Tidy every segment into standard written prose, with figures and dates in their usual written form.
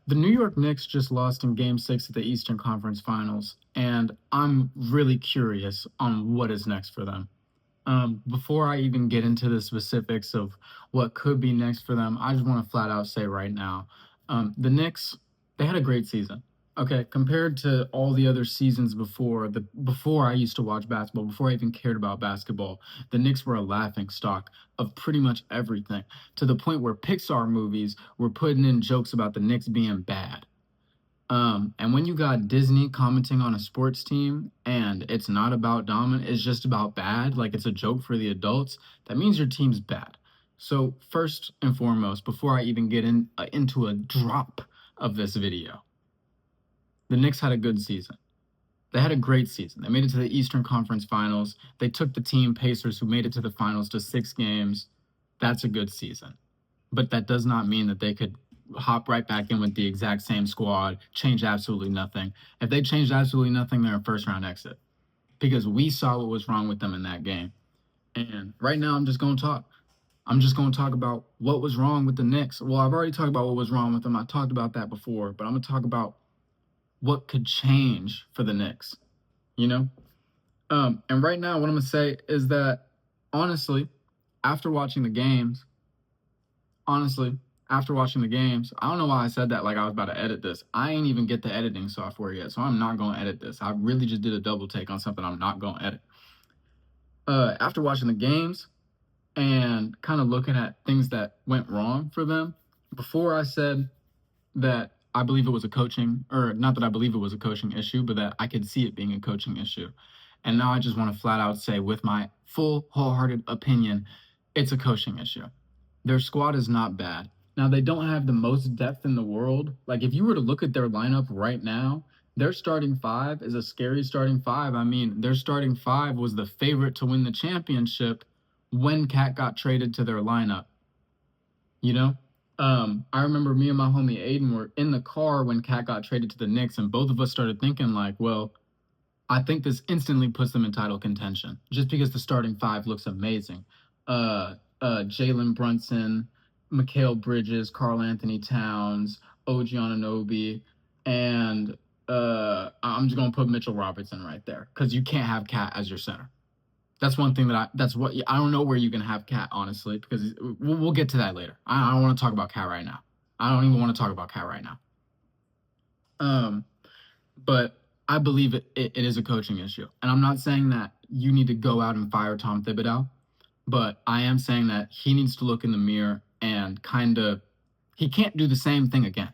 The New York Knicks just lost in Game 6 of the Eastern Conference Finals, and I'm really curious on what is next for them. Before I even get into the specifics of what could be next for them, I just want to flat out say right now, the Knicks, they had a great season. Okay, compared to all the other seasons before I used to watch basketball, before I even cared about basketball, the Knicks were a laughing stock of pretty much everything, to the point where Pixar movies were putting in jokes about the Knicks being bad. And when you got Disney commenting on a sports team and it's not about dominant, it's just about bad, like it's a joke for the adults, that means your team's bad. So first and foremost, before I even get into a drop of this video, the Knicks had a good season. They had a great season. They made it to the Eastern Conference Finals. They took the team Pacers, who made it to the finals, to 6 games. That's a good season. But that does not mean that they could hop right back in with the exact same squad, change absolutely nothing. If they changed absolutely nothing, they're a first round exit, because we saw what was wrong with them in that game. And right now, I'm just going to talk. I'm just going to talk about what was wrong with the Knicks. Well, I've already talked about what was wrong with them. I talked about that before, but I'm going to talk about what could change for the Knicks, you know? And right now, what I'm going to say is that, honestly, after watching the games, honestly, after watching the games, I don't know why I said that like I was about to edit this. I ain't even get the editing software yet, so I'm not going to edit this. I really just did a double take on something I'm not going to edit. After watching the games and kind of looking at things that went wrong for them, before I said that I believe it was a coaching, or not that I believe it was a coaching issue, but that I could see it being a coaching issue. And now I just want to flat out say, with my full, wholehearted opinion, it's a coaching issue. Their squad is not bad. Now, they don't have the most depth in the world. Like, if you were to look at their lineup right now, their starting five is a scary starting five. I mean, their starting five was the favorite to win the championship when Cat got traded to their lineup. You know? I remember me and my homie Aiden were in the car when Cat got traded to the Knicks, and both of us started thinking, like, well, I think this instantly puts them in title contention just because the starting five looks amazing. Jalen Brunson, Mikal Bridges, Karl Anthony Towns, OG Anunoby, and I'm just gonna put Mitchell Robertson right there because you can't have Cat as your center. That's one thing that's what I don't know where you can have Cat, honestly, because we'll get to that later. I don't want to talk about Cat right now. I don't even want to talk about Cat right now. But I believe it is a coaching issue. And I'm not saying that you need to go out and fire Tom Thibodeau, but I am saying that he needs to look in the mirror and he can't do the same thing again.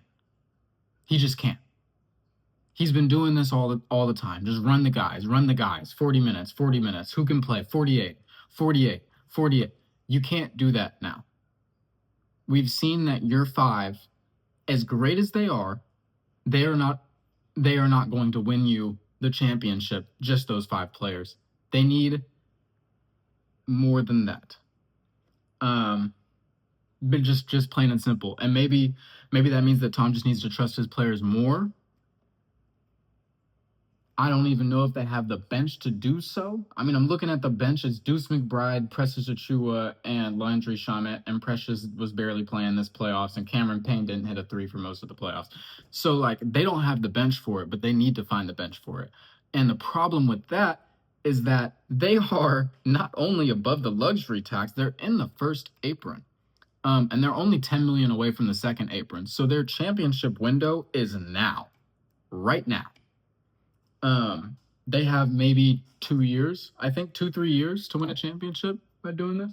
He just can't. He's been doing this all the time. Just run the guys, 40 minutes, 40 minutes. Who can play? 48, 48, 48. You can't do that now. We've seen that your five, as great as they are not going to win you the championship, just those five players. They need more than that. But just plain and simple. And maybe that means that Tom just needs to trust his players more. I don't even know if they have the bench to do so. I mean, I'm looking at the bench. It's Deuce McBride, Precious Achua, and Landry Shamet, and Precious was barely playing this playoffs, and Cameron Payne didn't hit a three for most of the playoffs. So, like, they don't have the bench for it, but they need to find the bench for it. And the problem with that is that they are not only above the luxury tax, they're in the first apron. And they're only $10 million away from the second apron. So their championship window is now, right now. They have maybe 2 years, I think 2-3 years to win a championship by doing this.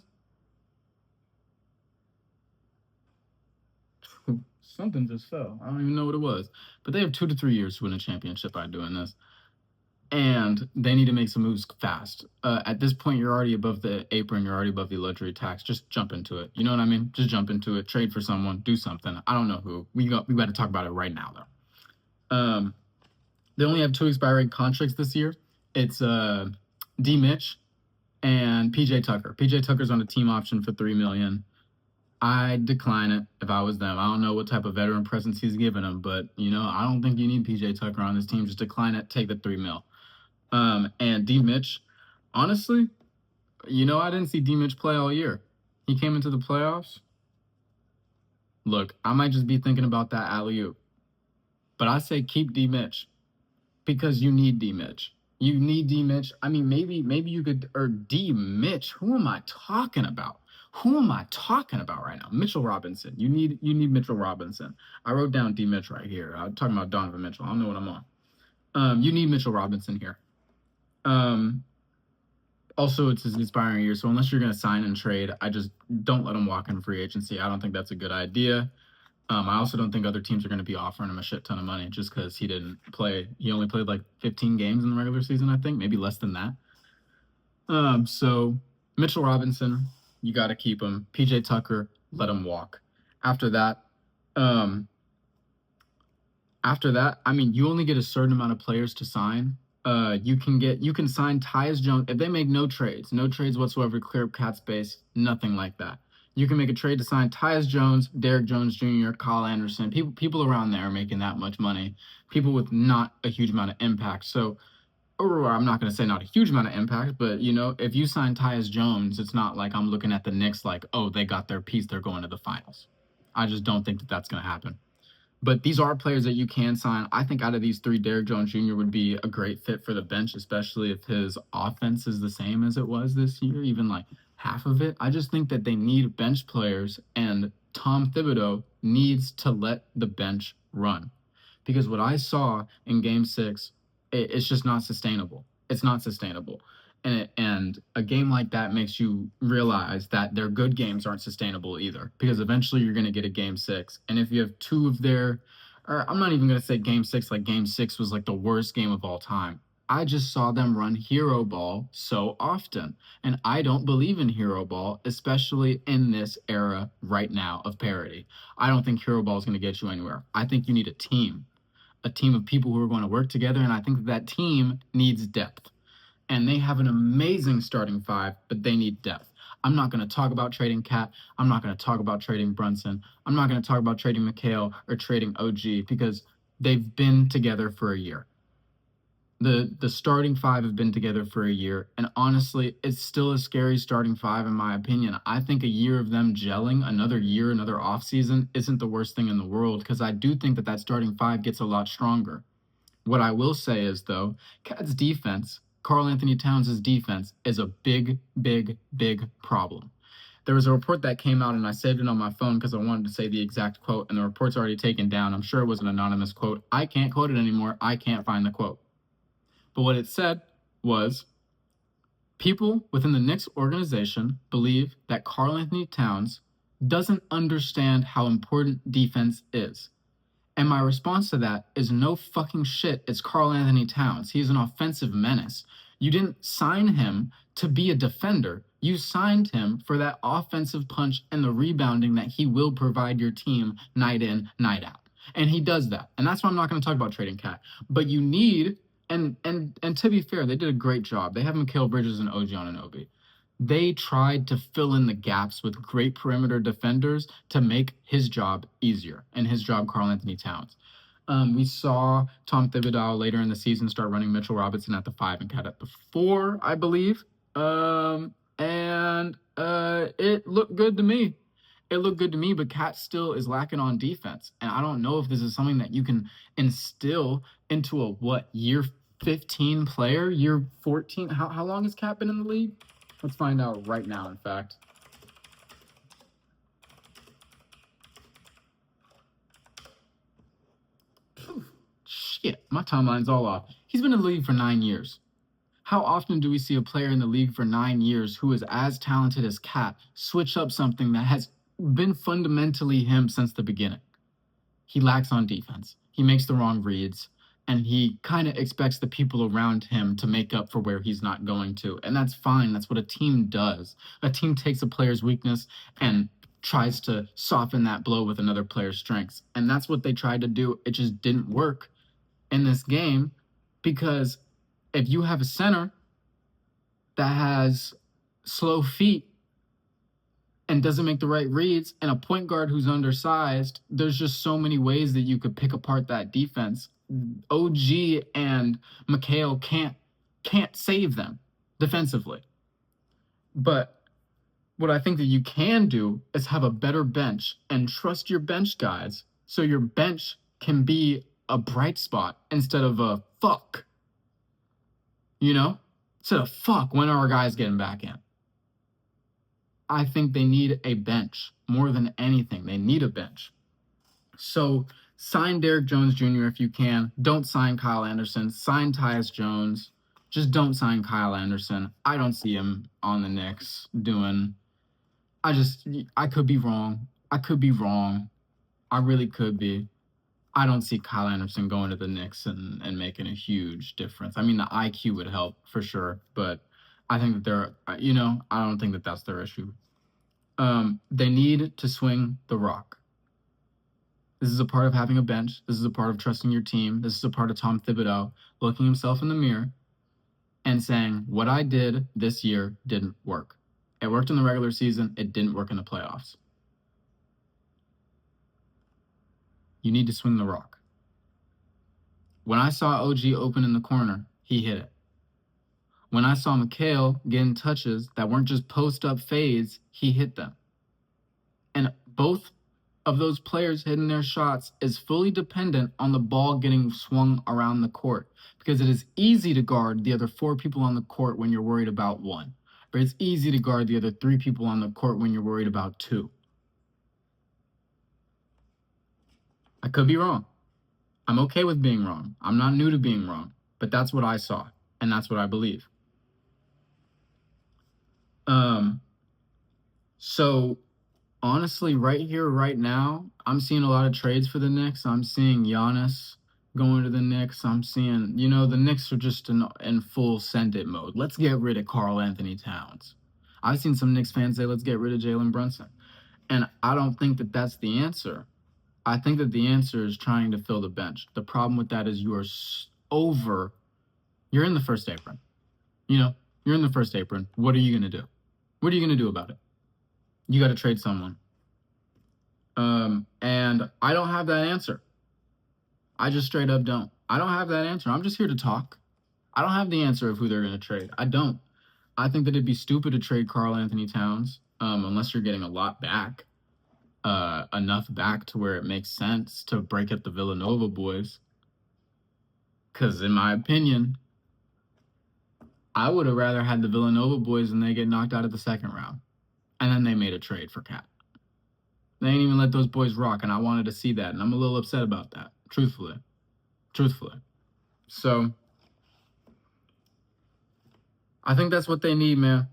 Something just fell. I don't even know what it was, but they have 2 to 3 years to win a championship by doing this. And they need to make some moves fast. At this point, you're already above the apron. You're already above the luxury tax. Just jump into it. You know what I mean? Just jump into it. Trade for someone. Do something. I don't know who. We got to talk about it right now, though. They only have 2 expiring contracts this year. It's D. Mitch and PJ Tucker. PJ Tucker's on a team option for $3 million. I'd decline it if I was them. I don't know what type of veteran presence he's giving them, but I don't think you need PJ Tucker on this team. Just decline it. Take the $3 million. And D. Mitch, honestly, I didn't see D. Mitch play all year. He came into the playoffs. Look, I might just be thinking about that alley-oop. but I say keep D Mitch because you need D Mitch. You need D Mitch. I mean, maybe you could or D Mitch. Who am I talking about? Who am I talking about right now? Mitchell Robinson. You need Mitchell Robinson. I wrote down D Mitch right here. I'm talking about Donovan Mitchell. I don't know what I'm on. You need Mitchell Robinson here. Um, Also, it's his inspiring year, so unless you're going to sign and trade, I just don't let him walk in free agency. I don't think that's a good idea. I also don't think other teams are going to be offering him a shit ton of money just because he didn't play. He only played like 15 games in the regular season, I think, maybe less than that. So Mitchell Robinson, you got to keep him. PJ Tucker, let him walk. After that, um, I mean, you only get a certain amount of players to sign. You can sign Tyus Jones if they make no trades whatsoever, clear up cap space, nothing like that. You can make a trade to sign Tyus Jones, Derrick Jones Jr., Kyle Anderson. People around there are making that much money. People with not a huge amount of impact. So, or I'm not going to say not a huge amount of impact, but if you sign Tyus Jones, it's not like I'm looking at the Knicks like, oh, they got their piece, they're going to the finals. I just don't think that that's going to happen. But these are players that you can sign. I think out of these three, Derrick Jones Jr. would be a great fit for the bench, especially if his offense is the same as it was this year, even like half of it. I just think that they need bench players, and Tom Thibodeau needs to let the bench run. Because what I saw in game six, it's just not sustainable. It's not sustainable. And a game like that makes you realize that their good games aren't sustainable either, because eventually you're going to get a game six. And if you have two of their, or I'm not even going to say game six, like game six was like the worst game of all time. I just saw them run hero ball so often. And I don't believe in hero ball, especially in this era right now of parity. I don't think hero ball is going to get you anywhere. I think you need a team of people who are going to work together. And I think that team needs depth. And they have an amazing starting five, but they need depth. I'm not going to talk about trading Cat. I'm not going to talk about trading Brunson. I'm not going to talk about trading McHale or trading OG because they've been together for a year. The starting five have been together for a year, and honestly, it's still a scary starting five in my opinion. I think a year of them gelling, another year, another offseason, isn't the worst thing in the world because I do think that starting five gets a lot stronger. What I will say is, though, Cat's defense, Karl Anthony Towns' defense, is a big, big, big problem. There was a report that came out, and I saved it on my phone because I wanted to say the exact quote, and the report's already taken down. I'm sure it was an anonymous quote. I can't quote it anymore. I can't find the quote. But what it said was, people within the Knicks organization believe that Karl Anthony Towns doesn't understand how important defense is. And my response to that is no fucking shit. It's Karl Anthony Towns. He's an offensive menace. You didn't sign him to be a defender. You signed him for that offensive punch and the rebounding that he will provide your team night in, night out. And he does that. And that's why I'm not going to talk about trading Cat. But you need, and to be fair, they did a great job. They have Mikal Bridges and OG Anunoby. They tried to fill in the gaps with great perimeter defenders to make his job easier, and his job, Karl Anthony Towns. We saw Tom Thibodeau later in the season start running Mitchell Robinson at the 5 and Cat at the 4, I believe. It looked good to me. It looked good to me, but Cat still is lacking on defense. And I don't know if this is something that you can instill into a, year 15 player, year 14? How long has Cat been in the league? Let's find out right now, in fact. Shit, my timeline's all off. He's been in the league for 9 years. How often do we see a player in the league for 9 years who is as talented as Cat switch up something that has been fundamentally him since the beginning? He lacks on defense. He makes the wrong reads. And he kind of expects the people around him to make up for where he's not going to. And that's fine. That's what a team does. A team takes a player's weakness and tries to soften that blow with another player's strengths. And that's what they tried to do. It just didn't work in this game because if you have a center that has slow feet and doesn't make the right reads, and a point guard who's undersized, there's just so many ways that you could pick apart that defense. OG and McHale can't save them defensively. But what I think that you can do is have a better bench and trust your bench guys so your bench can be a bright spot instead of a fuck, you know? Instead of fuck, when are our guys getting back in? I think they need a bench more than anything. They need a bench. So sign Derrick Jones Jr. if you can. Don't sign Kyle Anderson. Sign Tyus Jones. Just don't sign Kyle Anderson. I don't see him on the Knicks doing. I could be wrong. I could be wrong. I really could be. I don't see Kyle Anderson going to the Knicks and making a huge difference. I mean, the IQ would help for sure, but I think that I don't think that that's their issue. They need to swing the rock. This is a part of having a bench. This is a part of trusting your team. This is a part of Tom Thibodeau looking himself in the mirror and saying, what I did this year didn't work. It worked in the regular season. It didn't work in the playoffs. You need to swing the rock. When I saw OG open in the corner, he hit it. When I saw Mikal getting touches that weren't just post-up fades, he hit them. And both of those players hitting their shots is fully dependent on the ball getting swung around the court, because it is easy to guard the other 4 people on the court when you're worried about 1, but it's easy to guard the other 3 people on the court when you're worried about 2. I could be wrong. I'm okay with being wrong. I'm not new to being wrong, but that's what I saw, and that's what I believe. So honestly, right here, right now, I'm seeing a lot of trades for the Knicks. I'm seeing Giannis going to the Knicks. I'm seeing, the Knicks are just in full send it mode. Let's get rid of Karl Anthony Towns. I've seen some Knicks fans say, let's get rid of Jalen Brunson. And I don't think that that's the answer. I think that the answer is trying to fill the bench. The problem with that is you're in the first apron. You're in the first apron. What are you going to do? What are you going to do about it? You got to trade someone. And I don't have that answer. I just straight up don't. I don't have that answer. I'm just here to talk. I don't have the answer of who they're going to trade. I don't. I think that it'd be stupid to trade Karl Anthony Towns, unless you're getting a lot back, enough back to where it makes sense to break up the Villanova boys. Because in my opinion, I would have rather had the Villanova boys and they get knocked out of the second round. And then they made a trade for Cat. They ain't even let those boys rock, and I wanted to see that, and I'm a little upset about that, truthfully. So I think that's what they need, man.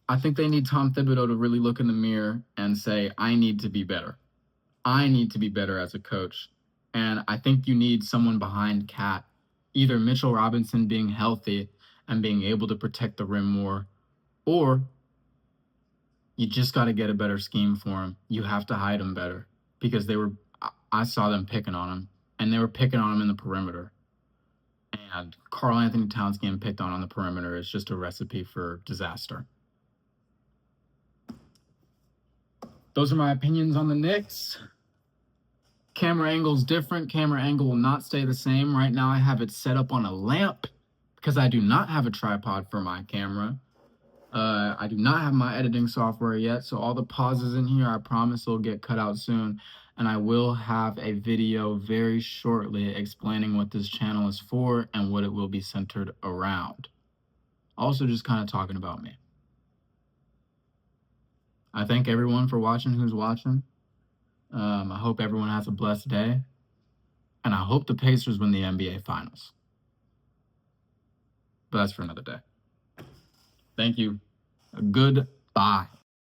I think they need Tom Thibodeau to really look in the mirror and say, I need to be better. I need to be better as a coach. And I think you need someone behind Cat, either Mitchell Robinson being healthy and being able to protect the rim more, or you just got to get a better scheme for him. You have to hide him better, because I saw them picking on him, and they were picking on him in the perimeter. And Karl Anthony Towns getting picked on the perimeter is just a recipe for disaster. Those are my opinions on the Knicks. Camera angle's different. Camera angle will not stay the same. Right now I have it set up on a lamp because I do not have a tripod for my camera. I do not have my editing software yet, so all the pauses in here, I promise will get cut out soon. And I will have a video very shortly explaining what this channel is for and what it will be centered around. Also just kind of talking about me. I thank everyone for watching who's watching. I hope everyone has a blessed day. And I hope the Pacers win the NBA Finals. But that's for another day. Thank you. Goodbye.